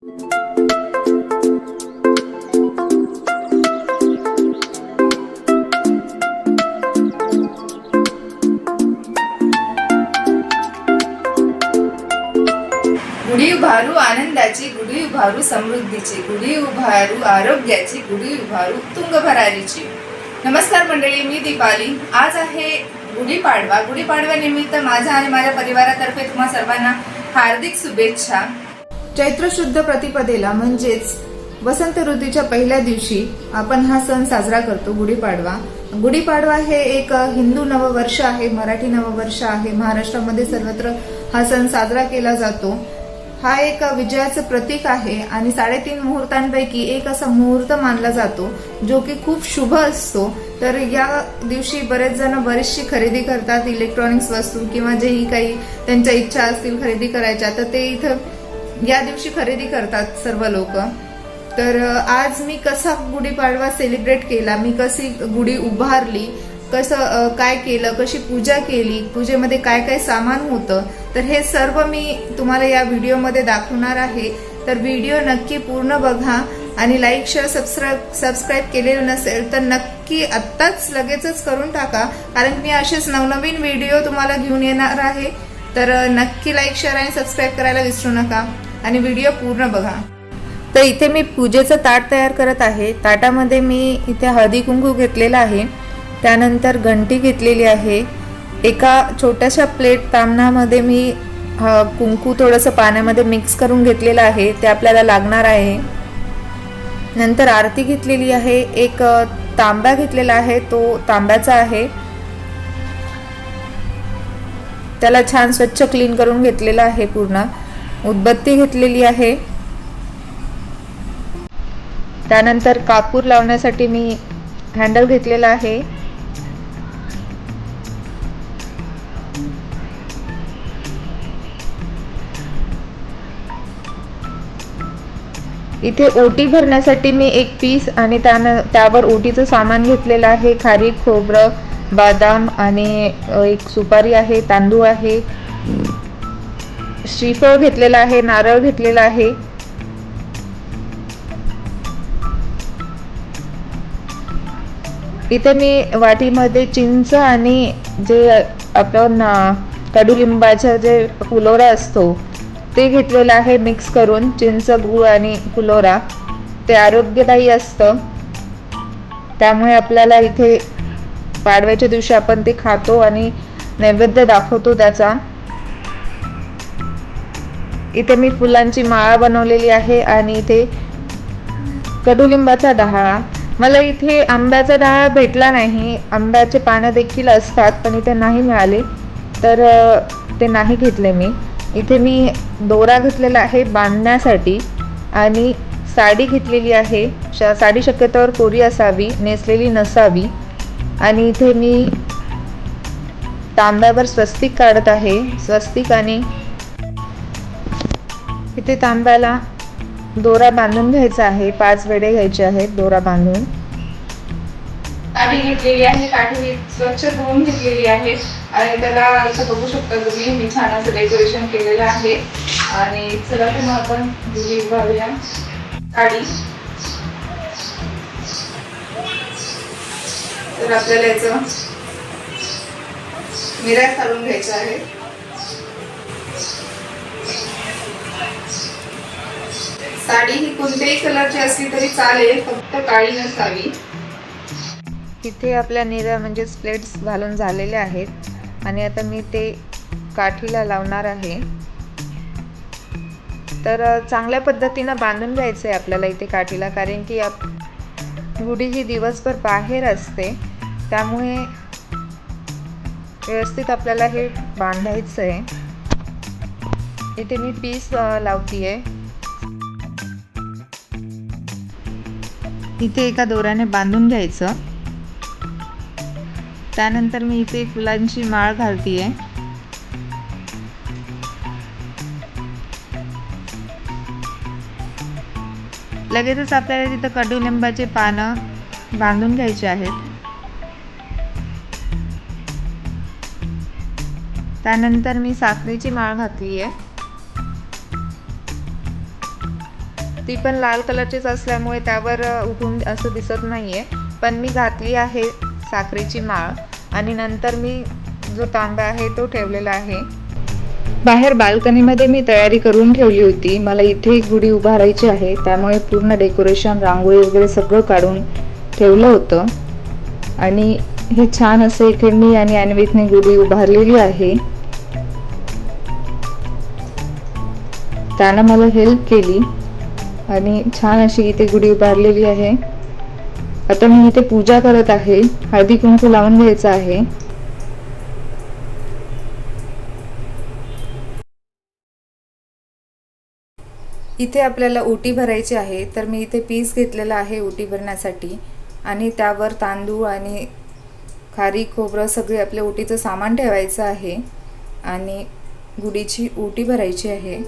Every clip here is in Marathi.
गुढी उभारू आनंदाची, गुढी उभारू समृद्धीची, गुढी उभारू आरोग्याची, गुढी उभारू तुंग भरारीची. नमस्कार मंडळी, मी दीपाली. आज आहे गुढीपाडवा. गुढीपाडव्यानिमित्त माझ्या आणि माझ्या परिवारातर्फे तुम्हा सर्वांना हार्दिक शुभेच्छा. चैत्र शुद्ध प्रतिपदेला म्हणजेच वसंत ऋतूच्या पहिल्या दिवशी आपण हा सण साजरा करतो, गुढीपाडवा. गुढीपाडवा हे एक हिंदू नववर्ष आहे, मराठी नववर्ष आहे. महाराष्ट्रामध्ये सर्वत्र हा सण साजरा केला जातो. हा एक विजयाचं प्रतीक आहे आणि 3.5 मुहूर्तांपैकी एक असा मुहूर्त मानला जातो जो की खूप शुभ असतो. तर या दिवशी बरेच जण बरीचशी खरेदी करतात, इलेक्ट्रॉनिक्स वस्तू किंवा जेही काही त्यांच्या इच्छा असतील खरेदी करायच्या, तर ते इथं या दिवशी खरेदी करतात सर्व लोक. तर आज मी कसा गुढीपाडवा सेलिब्रेट केला, मी कशी गुढी उभारली, कसं काय केलं, कशी पूजा केली, पूजेमध्ये काय काय सामान होतं, तर हे सर्व मी तुम्हाला या व्हिडिओमध्ये दाखवणार आहे. तर व्हिडिओ नक्की पूर्ण बघा आणि लाईक शेअर सबस्क्राईब केलेलं नसेल तर नक्की आत्ताच लगेचच करून टाका, कारण मी असेच नवनवीन व्हिडिओ तुम्हाला घेऊन येणार आहे. तर नक्की लाईक शेअर आणि सबस्क्राईब करायला विसरू नका आणि व्हिडिओ पूर्ण बघा. तर इथे मी पूजेचं ताट तयार करत आहे. ताटामध्ये मी इथे हळदी कुंकू घेतलेला आहे, त्यानंतर घंटी घेतलेली आहे. एका छोट्याशा प्लेट तामणामध्ये मी कुंकू थोडंसं पाण्यामध्ये मिक्स करून घेतलेलं आहे, ते आपल्याला लागणार आहे. नंतर आरती घेतलेली आहे. एक तांब्या घेतलेला आहे, तो तांब्याचा आहे, त्याला छान स्वच्छ क्लीन करून घेतलेला आहे पूर्ण. उदबत्ती घेतलेली आहे. त्यानंतर कापूर लावण्यासाठी मी हँडल घेतलेला आहे. इथे ओटी भरण्यासाठी मी एक पीस आणि त्यावर ओटीचं सामान घेतलेलं आहे. खारीक, खोबरं, बदाम आणि एक सुपारी आहे, तांदूळ आहे, श्रीफळ घेतलेला आहे, नारळ घेतलेला आहे. इथे मी वाटीमध्ये चिंच आणि जे आपण कडुलिंबाचा जे फुलोरा असतो ते घेतलेलं आहे, मिक्स करून. चिंच, गूळ आणि फुलोरा ते आरोग्यदायी असतं, त्यामुळे आपल्याला इथे पाडव्याच्या दिवशी आपण ते खातो आणि नैवेद्य दाखवतो त्याचा. इथे मी फुलांची माळा बनवलेली आहे आणि इथे कडुलिंबाचा डहाळा. मला इथे आंब्याचा डहाळा भेटला नाही, आंब्याचे पानं देखील असतात पण इथे नाही मिळाले, तर ते नाही घेतले मी. इथे मी दोरा घेतलेला आहे बांधण्यासाठी आणि साडी घेतलेली आहे. साडी शक्यतोवर कोरी असावी, नेसलेली नसावी. आणि इथे मी तांब्यावर स्वस्तिक काढत आहे, स्वस्तिक. आणि इथे तांब्याला दोरा बांधून घ्यायचा आहे, 5 वेढे घ्यायचे आहेत दोरा बांधून. काठी घेतलेली आहे, काठी स्वच्छ धुवून घेतलेली आहे आणि त्याला असं बघू शकता तुम्ही, मी छान असं डेकोरेशन केलेलं आहे. आणि चला तर मग आपण गुढी उभारूया. काढी तर आपल्याला याचं मिऱ्या घालून घ्यायचं आहे. साडी ही कोणत्याही कलरची असली तरी चालेल, फक्त काळी नसावी. इथे आपल्या निऱ्या म्हणजे प्लेट्स घालून झालेल्या आहेत आणि आता मी ते काठीला लावणार आहे. तर चांगल्या पद्धतीनं बांधून घ्यायचं आहे आपल्याला इथे काठीला, कारण की गुढी ही दिवसभर बाहेर असते, त्यामुळे व्यवस्थित आपल्याला हे बांधायचं आहे. इथे मी पीस लावतीये. इथे एका दोऱ्याने बांधून घ्यायचं. त्यानंतर मी इथे फुलांची माळ घालतीये. लगेचच आपल्याला तिथं कडुलिंबाचे पानं बांधून घ्यायचे आहेत. त्यानंतर मी साखरेची माळ घातली आहे. ती पण लाल कलरचीच असल्यामुळे त्यावर उठून असं दिसत नाहीये, पण मी घातली आहे साखरेची माळ आणि नंतर मी जो तांब्या आहे तो ठेवलेला आहे. बाहेर बाल्कनीमध्ये मी तयारी करून ठेवली होती. मला इथे गुढी उभारायची आहे, त्यामुळे पूर्ण डेकोरेशन, रांगोळी वगैरे सगळं काढून ठेवलं होतं. आणि हे छान असे इथे मी आणि अन्वितने गुढी उभारलेली आहे. त्यानं मला हेल्प केली आणि छान अशी इथे गुढी उभारलेली आहे. आता मी इथे पूजा करत आहे. हळदी कुंकू लावून घ्यायचं आहे. इथे आपल्याला ओटी भरायची आहे, तर मी इथे पीस घेतलेला आहे ओटी भरण्यासाठी आणि त्यावर तांदूळ आणि खारीक, खोबरं सगळे आपल्या ओटीचं सामान ठेवायचं आहे आणि गुढीची ओटी भरायची आहे.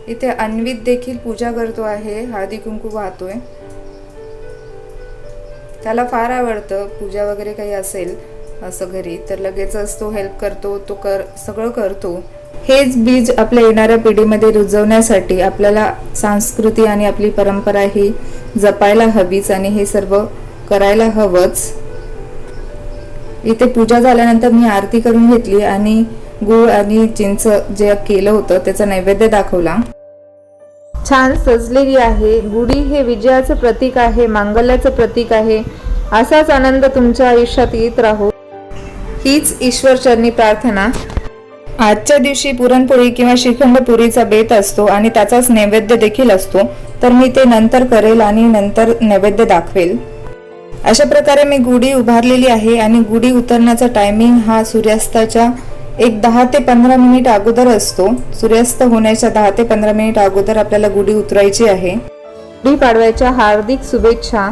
इथे अन्वित देखील पूजा करतो आहे, हळदी कुंकू वाहतोय. त्याला फार आवडतं पूजा वगैरे काही असेल असं घरी तर लगेचच तो हेल्प करतो, सगळं करतो. हेच बीज आपल्या येणाऱ्या पिढीमध्ये रुजवण्यासाठी आपल्याला संस्कृती आणि आपली परंपरा ही जपायला हवीच आणि हे सर्व करायला हवंच. इथे पूजा झाल्यानंतर मी आरती करून घेतली आणि गूळ आणि चिंच जे केलं होतं त्याचा नैवेद्य दाखवला. छान सजलेली आहे. गुढी हे विजयाचं प्रतीक आहे, मांगल्याचं प्रतीक आहे. असाच आनंद तुमच्या आयुष्यात येत राहो हीच ईश्वरचरणी प्रार्थना. आजच्या दिवशी पुरणपोळी किंवा श्रीखंड पुरीचा बेत असतो आणि त्याचाच नैवेद्य देखील असतो, तर मी ते नंतर करेल आणि नंतर नैवेद्य दाखवेल. अशा प्रकारे मी गुढी उभारलेली आहे आणि गुढी उतरण्याचा टायमिंग हा सूर्यास्ताच्या एक 10 ते 15 मिनिट अगोदर असतो. सूर्यास्त होण्याच्या 10 ते 15 मिनिट अगोदर आपल्याला गुढी उतरायची आहे. गुढी पाडव्याच्या हार्दिक शुभेच्छा.